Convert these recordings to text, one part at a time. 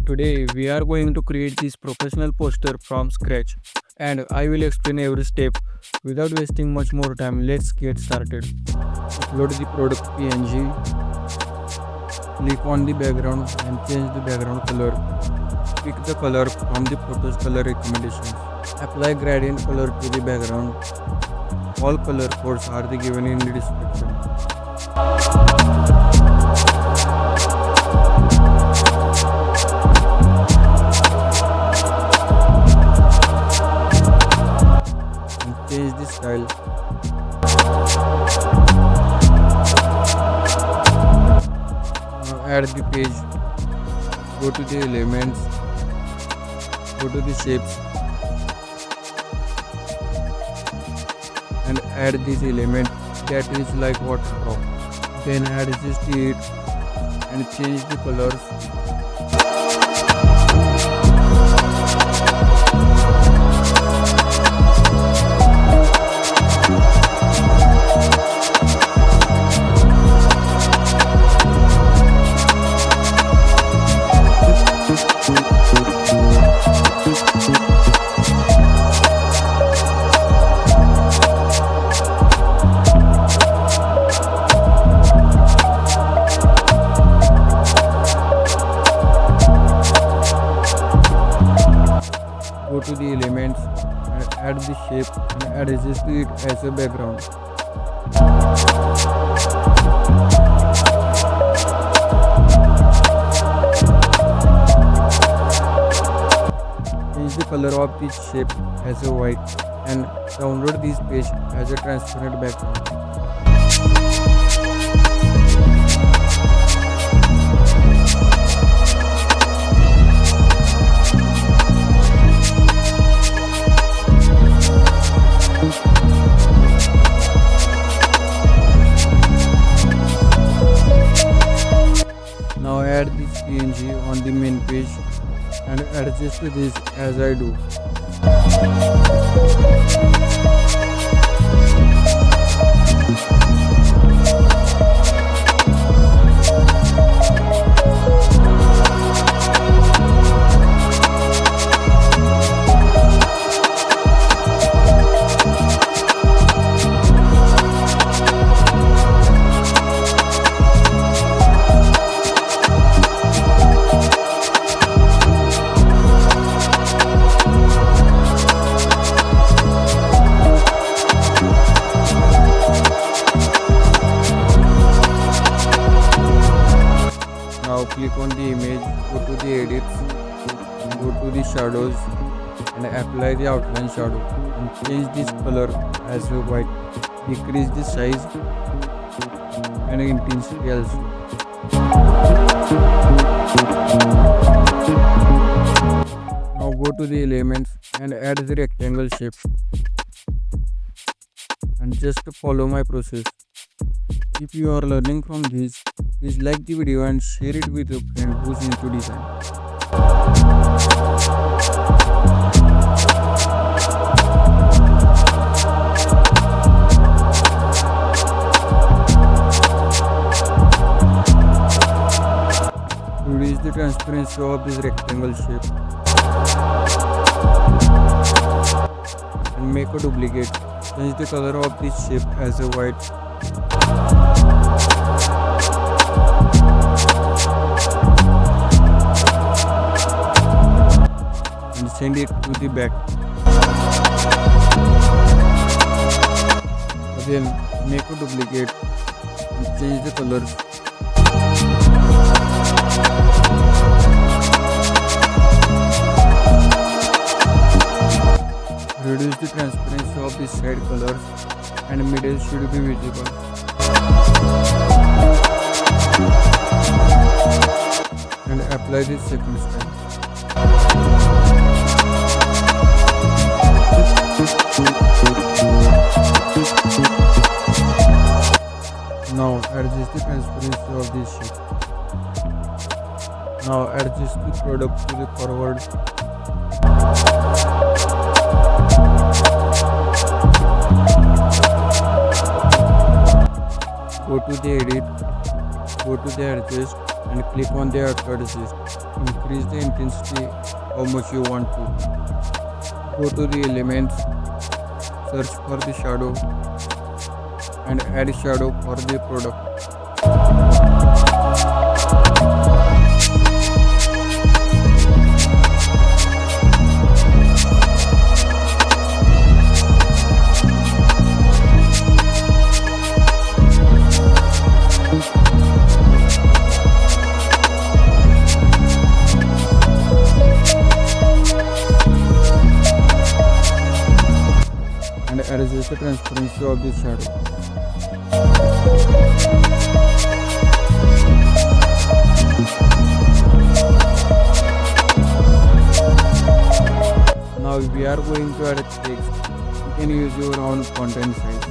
Today we are going to create this professional poster from scratch and I will explain every step without wasting much more time. Let's get started. Upload the product PNG, click on the background and change the background color. Pick the color from the photo's color recommendations. Apply gradient color to the background. All color codes are given in the description. Change the style. Now add the page. Go to the elements. Go to the shapes. And add this element that is like water drop. Then adjust it and change the colors. Go to the elements and add the shape and adjust it as a background. Change the color of this shape as a white and download this page as a transparent background. Now add this PNG on the main page and adjust this as I do. Now click on the image, go to the edits, go to the shadows and apply the outline shadow and change this color as a white. Decrease the size and intensity also. Now go to the elements and add the rectangle shape and just follow my process. If you are learning from this, please like the video and share it with a friend who's into design. Reduce the transparency of this rectangle shape and make a duplicate. Change the color of this shape as a white. And send it to the back. Again, make a duplicate and change the colors. Reduce the transparency of the side colors and middle should be visible. And apply the second style. Now adjust the transparency of this shape. Now adjust the product to the forward. Go to the edit, go to the adjust and click on the adjust. Increase the intensity how much you want to. Go to the elements, search for the shadow and add shadow for the product. And adjust the transparency of the shadow. Now we are going to add text. You can use your own content size.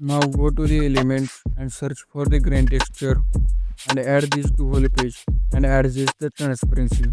Now go to the elements and search for the grain texture and add this to whole page and adjust the transparency.